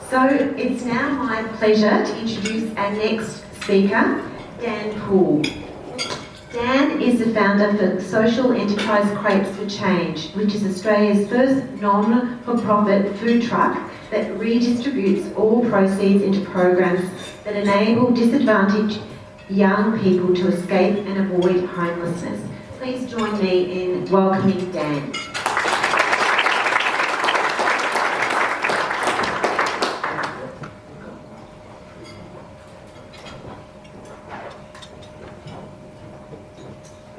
So it's now my pleasure to introduce our next speaker, Dan Poole. Dan is the founder for social enterprise Crepes for Change, which is Australia's first non-for-profit food truck that redistributes all proceeds into programs that enable disadvantaged young people to escape and avoid homelessness. Please join me in welcoming Dan.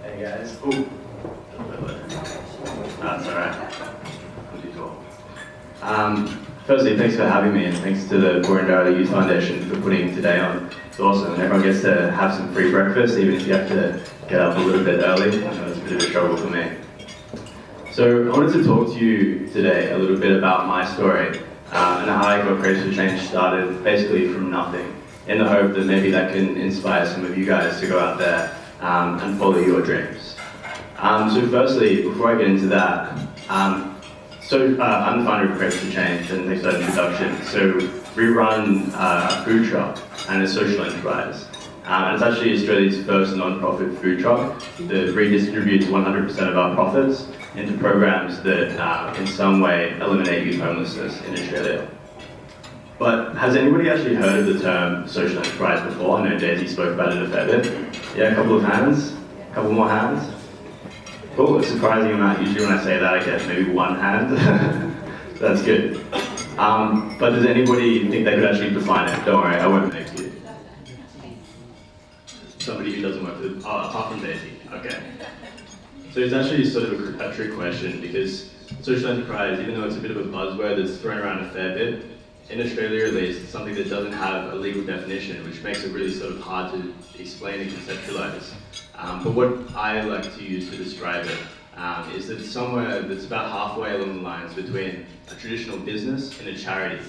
Hey guys. Ooh. That's alright. Firstly, thanks for having me, and thanks to the Boroondara Youth Foundation for putting today on. It's awesome, and everyone gets to have some free breakfast, even if you have to get up a little bit early. I know it's a bit of a struggle for me. So I wanted to talk to you today a little bit about my story and how I got Crepes for Change started, basically from nothing, in the hope that maybe that can inspire some of you guys to go out there and follow your dreams. So firstly, before I get into that, I'm the founder of Crepes for Change, and thanks for that introduction. So we run a food truck and a social enterprise. And it's actually Australia's first non-profit food truck that redistributes 100% of our profits into programs that in some way eliminate youth homelessness in Australia. But has anybody actually heard of the term social enterprise before? I know Daisy spoke about it a fair bit. Yeah, a couple of hands? A couple more hands? Cool, a surprising amount. Usually when I say that I get maybe one hand. That's good. But does anybody think they could actually define it? Don't worry, I won't make you. Somebody who doesn't work with, apart from Daisy, okay. So it's actually sort of a trick question, because social enterprise, even though it's a bit of a buzzword that's thrown around a fair bit, in Australia at least, it's something that doesn't have a legal definition, which makes it really sort of hard to explain and conceptualize. But what I like to use to describe it is that it's somewhere that's about halfway along the lines between a traditional business and a charity,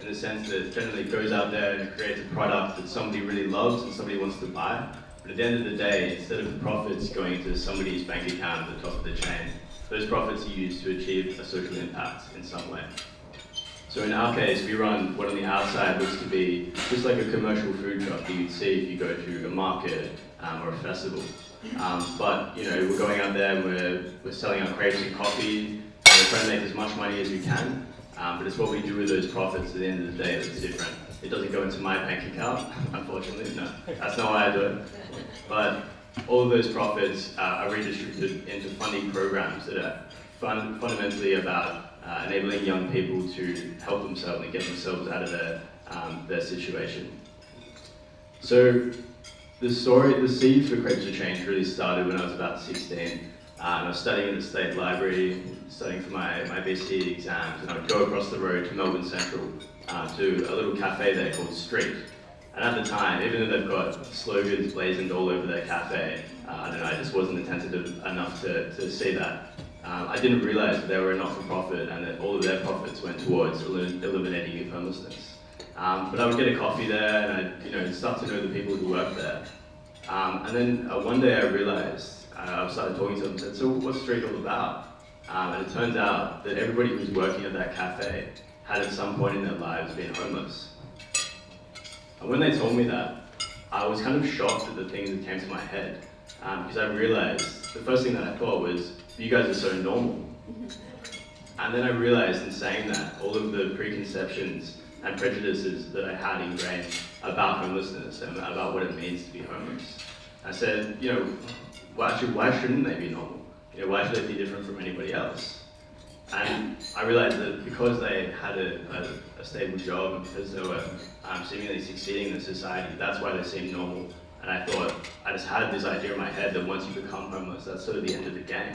in the sense that it generally goes out there and creates a product that somebody really loves and somebody wants to buy. But at the end of the day, instead of the profits going into somebody's bank account at the top of the chain, those profits are used to achieve a social impact in some way. So in our case, we run what on the outside looks to be just like a commercial food truck that you'd see if you go to a market or a festival. But you know, we're going out there and we're selling our crepes and coffee, and we're trying to make as much money as we can. But it's what we do with those profits at the end of the day that's different. It doesn't go into my bank account, unfortunately, no. That's not why I do it. But all of those profits are redistributed into funding programs that are fundamentally about enabling young people to help themselves and get themselves out of their situation. So the seeds for Crepes for Change really started when I was about 16. And I was studying at the State Library, studying for my BC exams, and I would go across the road to Melbourne Central to a little cafe there called Street. And at the time, even though they've got slogans blazoned all over their cafe, I don't know, I just wasn't attentive enough to see that. I didn't realise that they were a not-for-profit and that all of their profits went towards eliminating youth homelessness. But I would get a coffee there and I'd start to know the people who worked there. And then one day I realised, I started talking to them and said, so what's Street all about? And it turns out that everybody who was working at that cafe had at some point in their lives been homeless. And when they told me that, I was kind of shocked at the things that came to my head. Because I realised, the first thing that I thought was, you guys are so normal. And then I realised in saying that, all of the preconceptions and prejudices that I had ingrained about homelessness and about what it means to be homeless. I said, why shouldn't they be normal? Why should they be different from anybody else? And I realised that because they had a stable job and because they were seemingly succeeding in society, that's why they seemed normal. And I thought, I just had this idea in my head that once you become homeless, that's sort of the end of the game.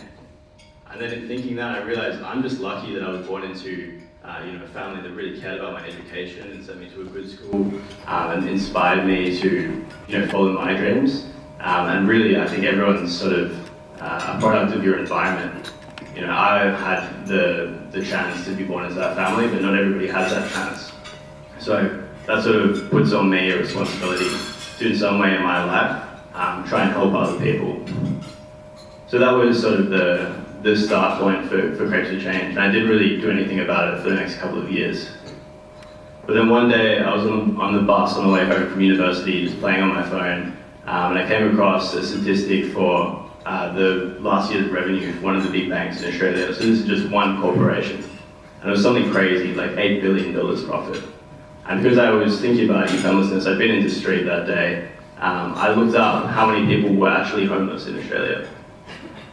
And then in thinking that, I realised I'm just lucky that I was born into a family that really cared about my education and sent me to a good school and inspired me to follow my dreams. And really, I think everyone's sort of a product of your environment. I've had the chance to be born into that family, but not everybody has that chance. So that sort of puts on me a responsibility to, in some way in my life, try and help other people. So that was sort of the start point for Crepes for Change, and I didn't really do anything about it for the next couple of years. But then one day I was on the bus on the way home from university, just playing on my phone, and I came across a statistic for the last year's revenue of one of the big banks in Australia. So this is just one corporation. And it was something crazy, like $8 billion profit. And because I was thinking about youth homelessness, I'd been into the street that day. I looked up how many people were actually homeless in Australia.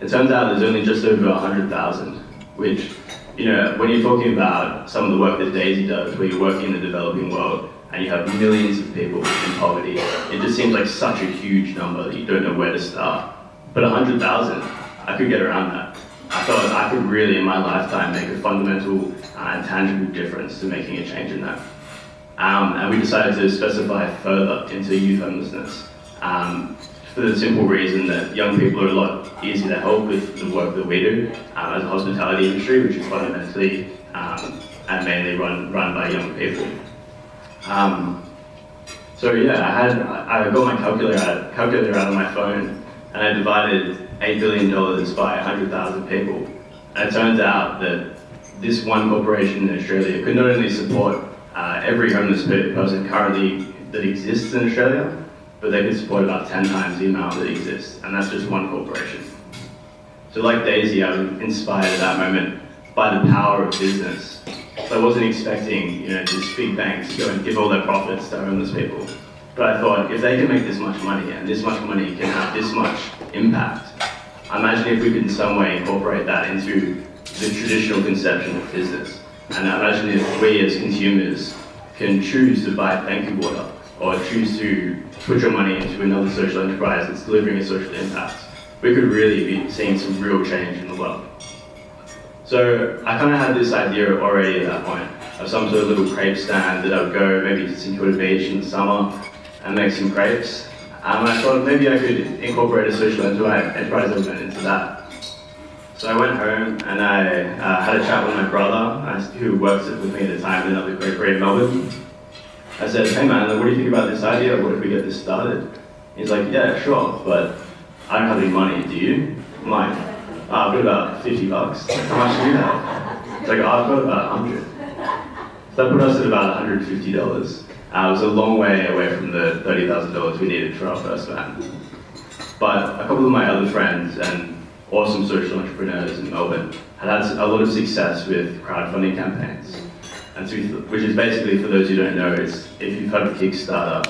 It turns out there's only just over 100,000, which, you know, when you're talking about some of the work that Daisy does, where you're working in the developing world, and you have millions of people in poverty, it just seems like such a huge number that you don't know where to start. But 100,000, I could get around that. I thought I could really, in my lifetime, make a fundamental and tangible difference to making a change in that. And we decided to specify further into youth homelessness for the simple reason that young people are a lot easier to help with the work that we do as a hospitality industry, which is fundamentally and mainly run by young people. So yeah, I got my calculator out of my phone, and I divided $8 billion by 100,000 people. And it turns out that this one corporation in Australia could not only support every homeless person currently that exists in Australia, but they could support about 10 times the amount that exists, and that's just one corporation. So like Daisy, I was inspired at that moment by the power of business. So I wasn't expecting, you know, these big banks to go and give all their profits to homeless people. But I thought, if they can make this much money, and this much money can have this much impact, imagine if we could in some way incorporate that into the traditional conception of business. And imagine if we as consumers can choose to buy thank you water, or choose to put your money into another social enterprise that's delivering a social impact. We could really be seeing some real change in the world. So I kind of had this idea already at that point of some sort of little crepe stand that I would go maybe to St Kilda Beach in the summer and make some crepes. And I thought maybe I could incorporate a social enterprise element into that. So I went home and I had a chat with my brother, who worked with me at the time in another bakery in Melbourne. I said, hey man, what do you think about this idea? What if we get this started? He's like, yeah, sure, but I don't have any money, do you? I'm like, I've got about 50 bucks. How much do you have? It's like, I've got about 100. So that put us at about $150. It was a long way away from the $30,000 we needed for our first van. But a couple of my other friends and awesome social entrepreneurs in Melbourne had a lot of success with crowdfunding campaigns. And so, which is basically, for those who don't know, it's, if you've heard of Kickstarter,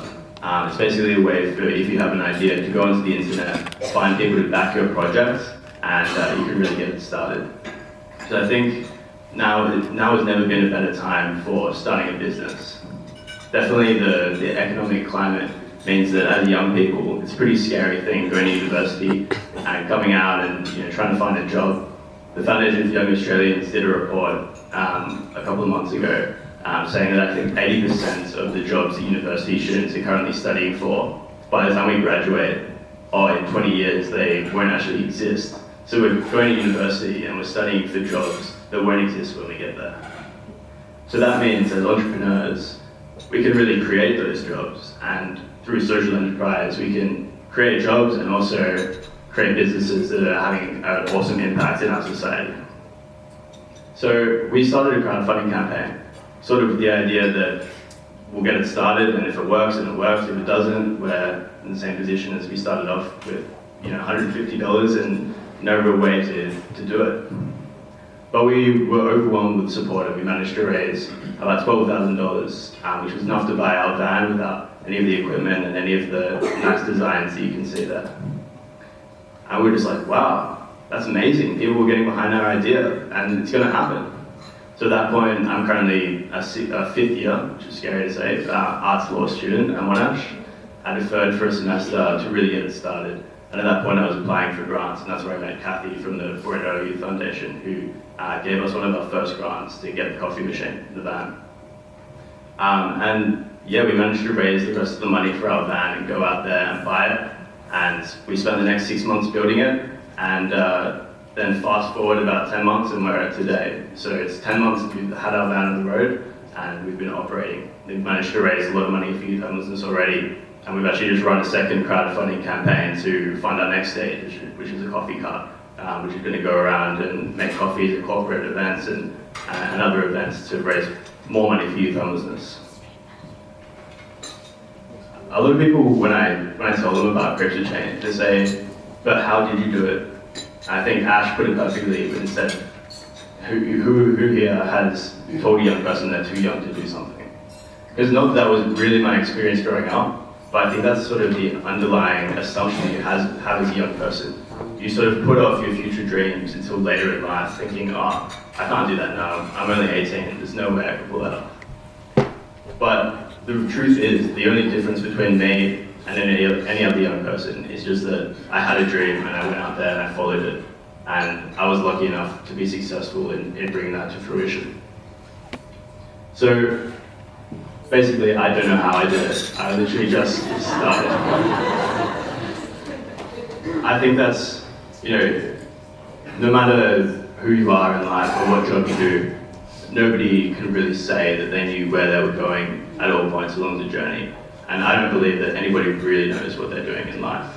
it's basically a way for, if you have an idea, to go onto the internet, find people to back your project, and you can really get it started. So I think now has never been a better time for starting a business. Definitely the economic climate means that as young people, it's a pretty scary thing going to university and coming out and, you know, trying to find a job. The Foundation for Young Australians did a report a couple of months ago saying that I think 80% of the jobs that university students are currently studying for, by the time we graduate, or in 20 years, they won't actually exist. So we're going to university and we're studying for jobs that won't exist when we get there. So that means as entrepreneurs, we can really create those jobs, and through social enterprise, we can create jobs and also create businesses that are having an awesome impact in our society. So we started a crowdfunding campaign, sort of with the idea that we'll get it started, and if it works, then it works. If it doesn't, we're in the same position as we started off with, you know, $150 and no real way to do it. But we were overwhelmed with support, and we managed to raise about $12,000, which was enough to buy our van without any of the equipment and any of the nice designs that you can see there. And we're just like, wow, that's amazing. People were getting behind our idea, and it's going to happen. So at that point, I'm currently a fifth year, which is scary to say, arts law student at Monash. I deferred for a semester to really get it started. And at that point, I was applying for grants, and that's where I met Kathy from the Bordeaux Youth Foundation, who gave us one of our first grants to get the coffee machine in the van. And yeah, we managed to raise the rest of the money for our van and go out there and buy it. And we spent the next 6 months building it, and then fast forward about 10 months and we're at today. So it's 10 months that we've had our van on the road, and we've been operating. We've managed to raise a lot of money for youth homelessness already, and we've actually just run a second crowdfunding campaign to fund our next stage, which is a coffee cart, which is going to go around and make coffees at corporate events and other events to raise more money for youth homelessness. a lot of people, when I tell them about Crepes to Change, they say, but how did you do it? And I think Ash put it perfectly when he said, who here has told a young person they're too young to do something? Because not that was really my experience growing up, but I think that's sort of the underlying assumption you have as a young person. You sort of put off your future dreams until later in life, thinking, oh, I can't do that now, I'm only 18, there's no way I can pull that off. But the truth is, the only difference between me and any other young person is just that I had a dream and I went out there and I followed it. And I was lucky enough to be successful in bringing that to fruition. So basically, I don't know how I did it. I literally just started. I think that's, no matter who you are in life or what job you do, nobody can really say that they knew where they were going at all points along the journey. And I don't believe that anybody really knows what they're doing in life.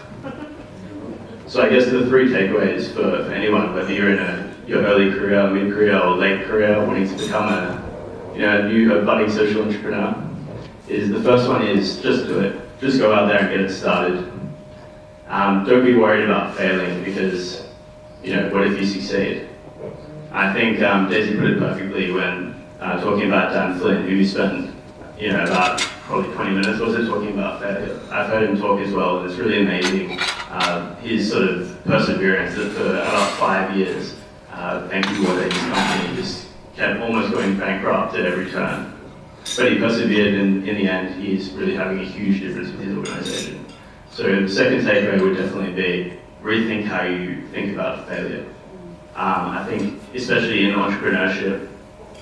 So I guess the 3 takeaways for anyone, whether you're in your early career, mid-career, or late career, wanting to become a budding social entrepreneur, is the first one is just do it. Just go out there and get it started. Don't be worried about failing because, what if you succeed? I think Daisy put it perfectly when talking about Dan Flynn, who spent, about probably 20 minutes or so talking about failure. I've heard him talk as well, and it's really amazing. His sort of perseverance that for about 5 years, thank you, his company just kept almost going bankrupt at every turn. But he persevered, and in the end, he's really having a huge difference with his organization. So the second takeaway would definitely be rethink how you think about failure. I think, especially in entrepreneurship,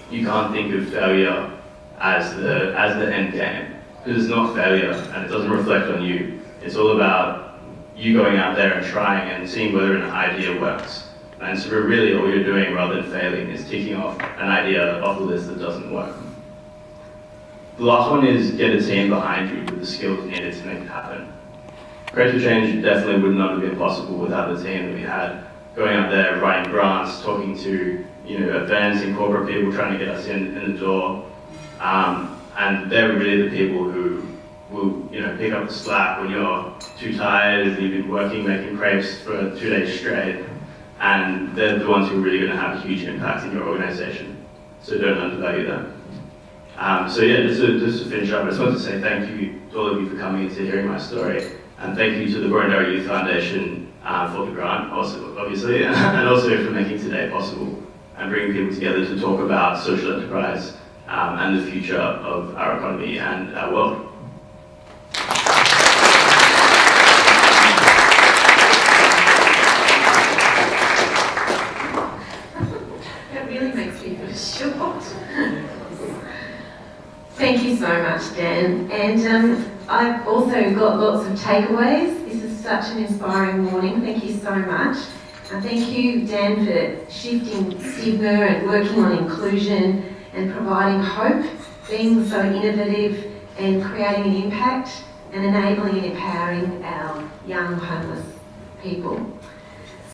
you can't think of failure as the end game, because it's not failure and it doesn't reflect on you. It's all about you going out there and trying and seeing whether an idea works. And so really all you're doing rather than failing is ticking off an idea off the list that doesn't work. The last one is get a team behind you with the skills needed to make it happen. Crepes Change definitely would not have been possible without the team that we had. Going out there, writing grants, talking to events and corporate people trying to get us in the door. And they're really the people who will pick up the slack when you're too tired and you've been working making crepes for 2 days straight. And they're the ones who are really going to have a huge impact in your organization. So don't undervalue them. Just to finish up, I just want to say thank you to all of you for coming and to hearing my story. And thank you to the Borondara Youth Foundation for the grant, also, obviously, and also for making today possible and bringing people together to talk about social enterprise and the future of our economy and our world. That really makes me feel short. Thank you so much, Dan. And I've also got lots of takeaways. This is such an inspiring morning. Thank you so much. And thank you, Dan, for shifting stigma and working on inclusion and providing hope, being so innovative and creating an impact and enabling and empowering our young homeless people.